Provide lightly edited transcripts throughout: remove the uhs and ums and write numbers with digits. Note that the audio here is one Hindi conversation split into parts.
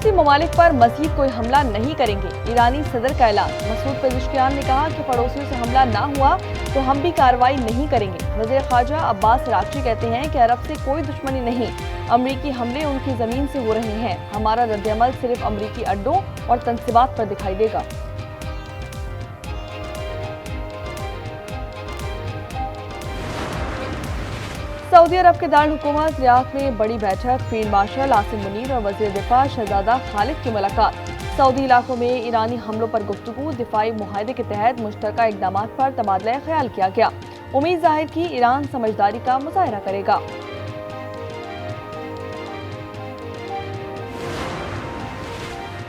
पड़ोसी ममालिक पर मजीद कोई हमला नहीं करेंगे। ईरानी सदर का ऐलान। मसूद पेज़ेश्कियान ने कहा कि पड़ोसियों से हमला ना हुआ तो हम भी कार्रवाई नहीं करेंगे। वज़ीर ख़ारजा अब्बास अराग़ची कहते हैं कि अरब से कोई दुश्मनी नहीं, अमरीकी हमले उनकी ज़मीन से हो रहे हैं। हमारा रद्द-ए-अमल सिर्फ अमरीकी अड्डों और तनसीबात पर दिखाई देगा। सऊदी अरब के दारुल हुकूमत रियाद में बड़ी बैठक। फील्ड मार्शल आसिम मुनीर और वज़ीर दिफा शहजादा खालिद की मुलाकात। सऊदी इलाकों में ईरानी हमलों पर गुफ्तगू। दिफाई मुआहदे के तहत मुश्तरका इक़दाम पर तबादला ख्याल किया गया। उम्मीद जाहिर की ईरान समझदारी का मुजाहरा करेगा।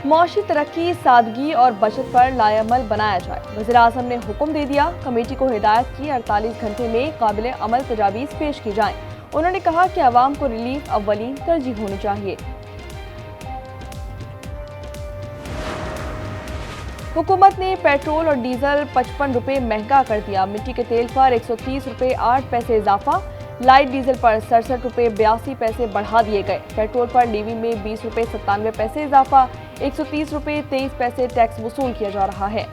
मुआशी तरक्की, सादगी और बचत पर लाएअमल बनाया जाए। वज़ीर आज़म ने हुक्म दे दिया। कमेटी को हिदायत की 48 घंटे में काबिल अमल तजावीज़ पेश की जाएं। उन्होंने कहा कि अवाम को रिलीफ अव्वलीन तरजीह होनी चाहिए। हुकूमत ने पेट्रोल और डीजल 55 रुपये महंगा कर दिया। मिट्टी के तेल पर 130 रुपये 8 पैसे इजाफा। लाइट डीजल पर 67 रुपये 82 पैसे बढ़ा दिए गए। पेट्रोल पर लीवी में 20 रुपये 97 पैसे इजाफा। 130 रुपये 23 पैसे टैक्स वसूल किया जा रहा है।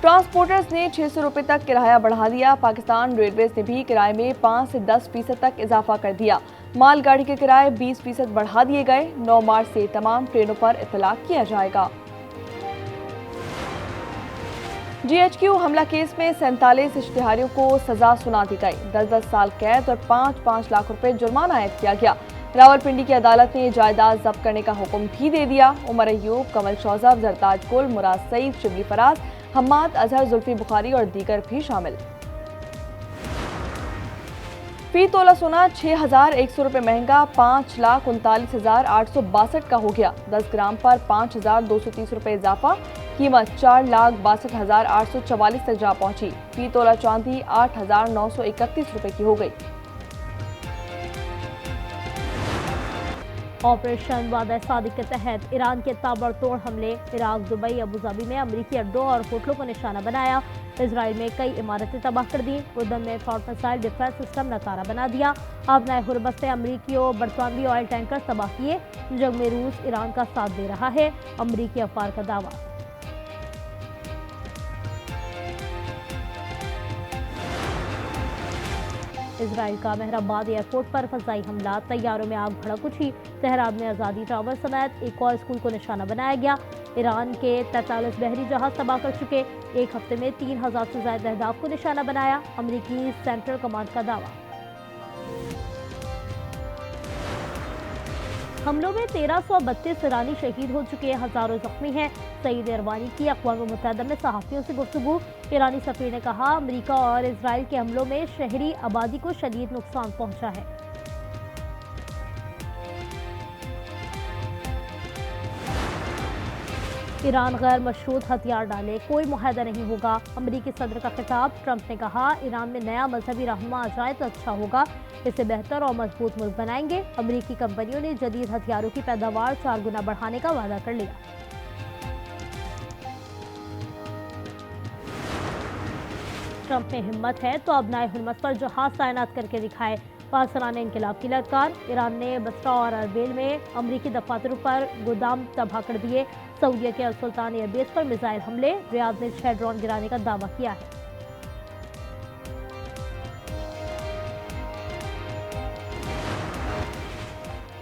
ट्रांसपोर्टर्स ने 600 रुपये तक किराया बढ़ा दिया। पाकिस्तान रेलवेज ने भी किराए में 5 से 10% तक इजाफा कर दिया। मालगाड़ी के किराए 20% बढ़ा दिए गए। 9 मार्च से तमाम ट्रेनों पर इतलाक किया जाएगा। GHQ हमला केस में 47 इश्तिहारियों को सजा सुना दी गई। 10-10 साल कैद और 5-5 लाख रुपए जुर्माना आयद किया गया। रावलपिंडी की अदालत ने जायदाद जब्त करने का हुक्म भी दे दिया। उमर अयूब, कमल शौजब, जरताज गुल, मुराद सईद, शिबली फराज, हम्माद अजहर, जुल्फी बुखारी और दीगर भी शामिल। फी तोला सोना 6,100 रुपये महंगा 5,39,862 का हो गया। 10 ग्राम पर 5,230 रुपये इजाफा। कीमत 4,62,844 तक जा पहुंची। फी तोला चांदी 8,931 रुपये की हो गई। ऑपरेशन वादा सादिक के तहत ईरान के ताबड़तोड़ हमले। इराक, दुबई, अबूधाबी में अमरीकी अड्डों और होटलों को निशाना बनाया। इजराइल में कई इमारतें तबाह कर दी। उर्दन में फॉर्ट मिसाइल डिफेंस सिस्टम नकारा बना दिया। आबनाए हुर्मत से अमरीकी और बरतानवी ऑयल टैंकर तबाह किए। जंग में रूस ईरान का साथ दे रहा है, अमरीकी अफवार का दावा। इजराइल का मेहराबाद एयरपोर्ट पर फजाई हमला। तैयारों में आग भड़क उठी। तेहरान में आज़ादी टावर समेत एक और स्कूल को निशाना बनाया गया। ईरान के 43 बहरी जहाज तबाह कर चुके। एक हफ्ते में 3,000 से ज्यादा अहदाफ को निशाना बनाया, अमरीकी सेंट्रल कमांड का दावा। हमलों में 1332 ईरानी शहीद हो चुके, हजारों जख्मी हैं। सईद इरवानी की अक़वाम मुत्तहिदा में सहाफ़ियों से गुफ्तगू। ईरानी सफ़ीर ने कहा, अमरीका और इजराइल के हमलों में शहरी आबादी को शदीद नुकसान पहुंचा है। ईरान गैर मशरूत हथियार डाले, कोई मुआहदा नहीं होगा। अमरीकी सदर का खिताब। ट्रंप ने कहा, ईरान में नया मजहबी रहनुमा आ जाए तो अच्छा होगा, इसे बेहतर और मजबूत मुल्क बनाएंगे। अमरीकी कंपनियों ने जदीद हथियारों की पैदावार 4 गुना बढ़ाने का वादा कर लिया। ट्रंप में हिम्मत है तो अबनाए हुर्मत पर जहाज तैनात करके दिखाए। पाकिस्तान ने इनकलाब की ललकार। ईरान ने बसरा और अरबेल में अमरीकी दफातरों पर गोदाम तबाह कर दिए। सऊदीया के सुल्तान एयरबेस पर मिसाइल हमले। रियाद ने 6 ड्रोन गिराने का दावा किया है।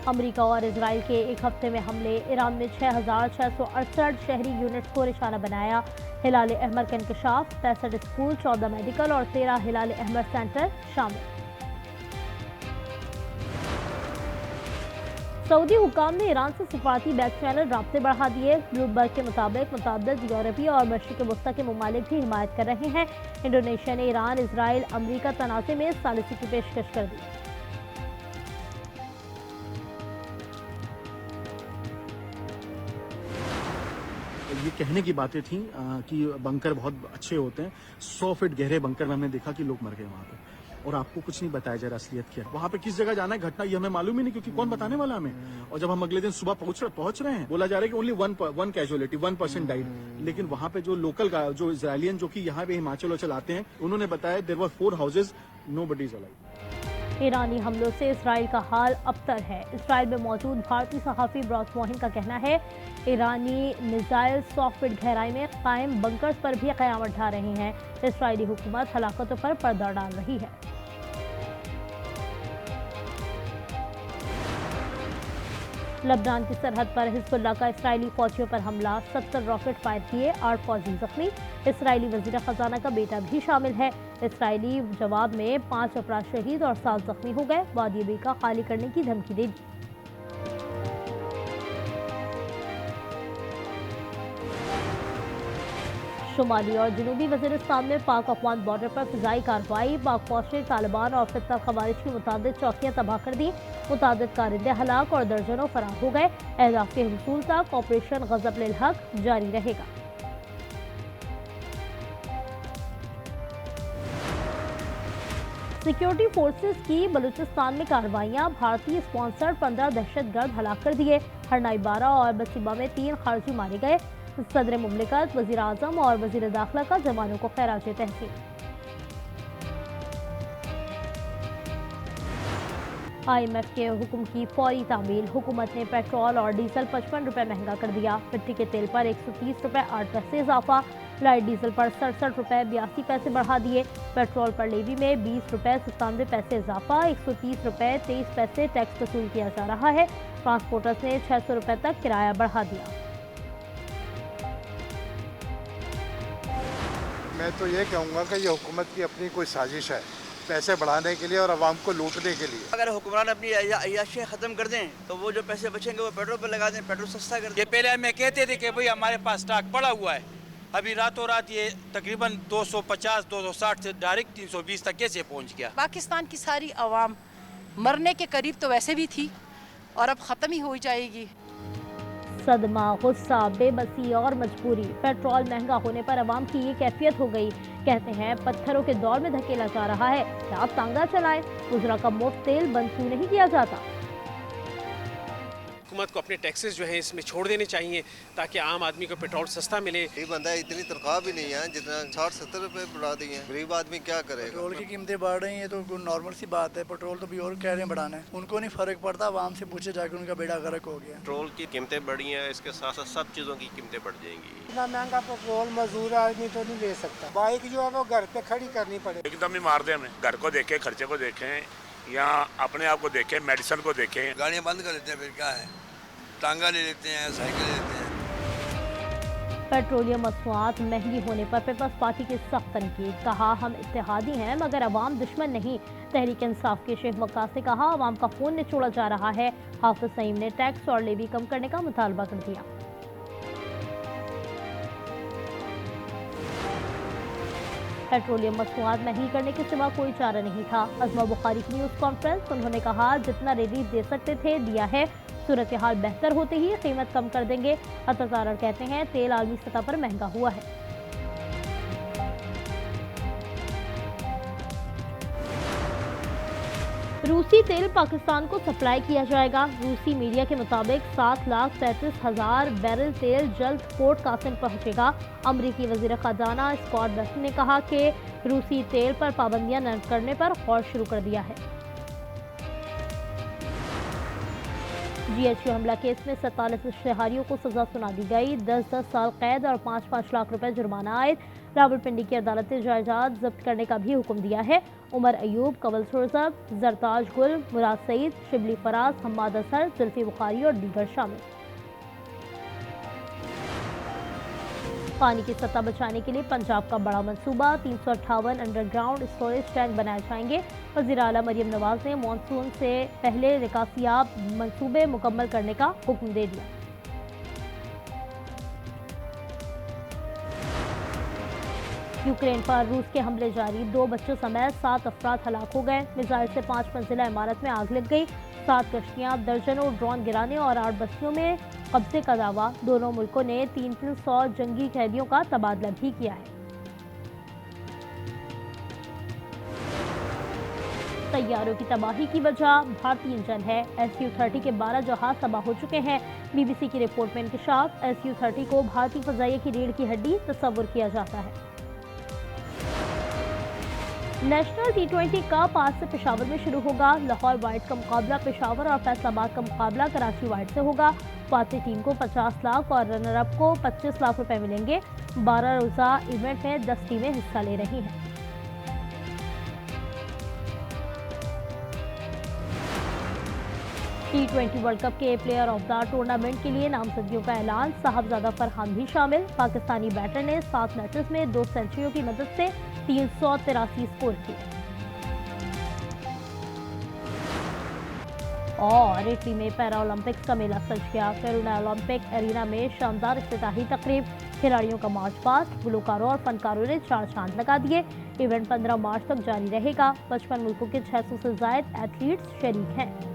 अमरीका और इजराइल के एक हफ्ते में हमले। ईरान में 6,668 शहरी यूनिट्स को निशाना बनाया। हिलाल अहमर का इंकशाफ। 65 स्कूल, 14 मेडिकल और 13 हिलाल अहमर सेंटर शामिल। सऊदी हुकाम ने ईरान से सिफारती बैक चैनल राब्ते बढ़ा दिए। ब्लूमबर्ग के मुताबिक मुतअद्दिद यूरोपीय और मशरिक़ वस्ता के ममालिक भी हिमायत कर रहे हैं। इंडोनेशिया ने ईरान, इजराइल, अमरीका तनाज़े में सालिसी की पेशकश कर दी। ये कहने की बातें थी कि बंकर बहुत अच्छे होते हैं। 100 फीट गहरे बंकर में हमने देखा कि लोग मर गए वहां पे, और आपको कुछ नहीं बताया जा रहा असलियत क्या है। वहां पे किस जगह जाना है, घटना, ये हमें मालूम ही नहीं, क्योंकि कौन बताने वाला हमें। और जब हम अगले दिन सुबह पहुंच रहे हैं, बोला जा रहा है कि ओनली वन कैजुअलिटी, 1% डाइड। लेकिन वहां पे जो लोकल जो इजरायलियन जो कि यहाँ पे हिमाचल आते हैं, उन्होंने बताया there were 4 houses, nobody is alive. ईरानी हमलों से इसराइल का हाल अबतर है। इसराइल में मौजूद भारतीय सहाफ़ी ब्रॉस मोहिन का कहना है, ईरानी मिसाइल 100 फीट गहराई में कायम बंकर्स पर भी क़यामत ढा रहे हैं। इसराइली हुकूमत हलाकतों पर पर्दा डाल रही है। लबनान की सरहद पर हिजबुल्लाह का इसराइली फौजियों पर हमला, 70 रॉकेट फायर किए, 8 फौजी जख्मी। इसराइली वजीर खजाना का बेटा भी शामिल है। इसराइली जवाब में 5 अफराद शहीद और 7 जख्मी हो गए। वादी बी का खाली करने की धमकी दे दी। शुमाली और जनूबी वजीरिस्तान में पाक अफगान बॉर्डर पर फिजाई कार्रवाई। पाक फौज ने तालिबान और फित्ता खवारिज की मुताबिक चौकियां तबाह कर दी। मुताबिक कारिंदे हलाक और दर्जनों फरार हो गए। अहदाफ के हुसूल तक ऑपरेशन गज़ब लिल हक जारी रहेगा। सिक्योरिटी फोर्सेस की बलूचिस्तान में कार्रवाइयां, भारतीय स्पॉन्सर्ड 15 दहशतगर्द हलाक कर दिए। हरनाई 12 और बसीबा में 3 खारजी मारे गए। सदर मुमलिकत, वजीर आजम और वजीर दाखिला का जवानों को खैराज तहसीन। IMF के हुक्म की फौरी तामील। हुकूमत ने पेट्रोल और डीजल 55 रुपए महंगा कर दिया। मिट्टी के तेल पर 130 रुपए 8 पैसे इजाफा। लाइट डीजल पर 67 रुपए 82 पैसे बढ़ा दिए। पेट्रोल पर लेवी में 20 रुपए 97 पैसे इजाफा। 130 रुपए 23 पैसे टैक्स वसूल किया जा रहा है। ट्रांसपोर्टर्स ने 600 रुपए तक किराया बढ़ा दिया। मैं तो ये कहूँगा कि ये हुकूमत की अपनी कोई साजिश है, पैसे बढ़ाने के लिए और आवाम को लूटने के लिए। अगर हुक्मरान अपनी अय्याशी ख़त्म कर दें तो वो जो पैसे बचेंगे वो पेट्रोल पर लगा दें, पेट्रोल सस्ता कर दें। ये पहले हमें कहते थे कि भाई हमारे पास स्टॉक पड़ा हुआ है, अभी रातों रात ये तकरीबन 250 260 से डायरेक्ट 320 तक कैसे पहुंच गया। पाकिस्तान की सारी आवाम मरने के करीब तो वैसे भी थी और अब ख़त्म ही हो जाएगी। सदमा, गुस्सा, बेबसी और मजबूरी। पेट्रोल महंगा होने पर आवाम की ये कैफियत हो गई। कहते हैं पत्थरों के दौर में धकेला जा रहा है, क्या तांगा चलाएं। गुजरा का मुफ्त तेल बंद क्यों नहीं किया जाता। हुकूमत को अपने टैक्सेस जो हैं इसमें छोड़ देने चाहिए ताकि आम आदमी को पेट्रोल सस्ता मिले। ये बंदा इतनी तनख्वाह भी नहीं है जितना 60-70 रुपए बढ़ा दी है, गरीब आदमी क्या करेगा। पेट्रोल की कीमतें बढ़ रही हैं तो नॉर्मल सी बात है। पेट्रोल तो भी और कह रहे हैं बढ़ाना है, उनको नहीं फर्क पड़ता। आवाम से पूछे जाकर उनका बेड़ा गर्क हो गया। पेट्रोल की कीमतें बढ़ी हैं, इसके साथ साथ सब चीज़ों की कीमतें बढ़ जाएंगी। इतना महंगा पेट्रोल मजदूर आदमी तो नहीं ले सकता। बाइक जो है वो घर पे खड़ी करनी पड़ेगी। एकदम ही मार दे हमें। घर को देखें, खर्चे को देखें या अपने आप को देखें, मेडिसिन को देखें। गाड़ियाँ बंद कर देते हैं, फिर क्या है, टांगा ले लेते हैं, साइकिल ले लेते हैं। पेट्रोलियम मसनूआत महंगी होने पर पीपल्स पार्टी की सख्त तनकीद। कहा, हम इत्तेहादी हैं मगर अवाम दुश्मन नहीं। तहरीक इंसाफ के शेख वक्कास ने कहा, अवाम का खून निचोड़ा जा रहा है। हाफिज सईम ने टैक्स और लेवी कम करने का मुतालबा कर दिया। पेट्रोलियम मसनूआत महंगी करने के सिवा कोई चारा नहीं था। अज़मा बुखारी की न्यूज़ कॉन्फ्रेंस। उन्होंने कहा, जितना रिलीफ दे सकते थे दिया है, सूरत हाल बेहतर होते ही कीमत कम कर देंगे। अततारर कहते हैं तेल आलमी सतह पर महंगा हुआ है। रूसी तेल पाकिस्तान को सप्लाई किया जाएगा। रूसी मीडिया के मुताबिक 7,33,000 बैरल तेल जल्द पोर्ट कासिम पहुंचेगा। अमरीकी वजीर खजाना स्कॉट बेसेंट ने कहा कि रूसी तेल पर पाबंदियां न करने पर गौर शुरू कर दिया है। GHQ हमला केस में 47 इश्तेहारियों को सजा सुना दी गई। 10-10 साल कैद और 5-5 लाख रुपए जुर्माना आयद। रावलपिंडी की अदालत ने जायदाद जब्त करने का भी हुक्म दिया है। उमर अयूब, कवल सुरजब, जरताज गुल, मुराद सईद, शिबली फराज, हम्माद असर, जुल्फी बुखारी और दीगर शामिल। पानी की सतह बचाने के लिए पंजाब का बड़ा मंसूबा। 358 अंडरग्राउंड स्टोरेज टैंक बनाए जाएंगे। वज़ीर आला मरियम नवाज ने मानसून से पहले निकासियाब मंसूबे मुकम्मल करने का हुक्म दे दिया। यूक्रेन पर रूस के हमले जारी। 2 बच्चों समेत 7 अफराद हलाक हो गए। मिसाइल से 5 मंजिला इमारत में आग लग गई। 7 कश्तियां, दर्जनों ड्रोन गिराने और 8 बस्तियों में कब्जे का दावा। दोनों मुल्कों ने 300 जंगी कैदियों का तबादला भी किया है। तैयारों की तबाही की वजह भारतीय इंजन है। SU-30 के 12 जहाज तबाह हो चुके हैं। BBC की रिपोर्ट में इंकशाफ। SU-30 को भारतीय फजाइया की रीढ़ की हड्डी तस्वुर किया जाता है। नेशनल T20 कप आज से पेशावर में शुरू होगा। लाहौर वाइट का मुकाबला पेशावर और फैसलाबाद का मुकाबला कराची वाइट से होगा। फातेह टीम को 50 लाख और रनर अप को 25 लाख रुपए मिलेंगे। 12 रोजा इवेंट में 10 टीमें हिस्सा ले रही हैं। T20 वर्ल्ड कप के प्लेयर ऑफ द टूर्नामेंट के लिए नामजदगियों का ऐलान। साहबजादा फरहान भी शामिल। पाकिस्तानी बैटर ने 7 मैचेस में 2 सेंचुरियों की मदद से 383 स्कोर किए। और इटली में पैरा ओलंपिक्स का मेला सज गया। पेरूना ओलंपिक एरिना में शानदार इफ्तिताही तकरीब। खिलाड़ियों का मार्च पास्ट, गुलकारों और फनकारों ने 4 चांद लगा दिए। इवेंट 15 मार्च तक जारी रहेगा। 55 मुल्कों के 600 से ज्यादा एथलीट्स शरीक हैं।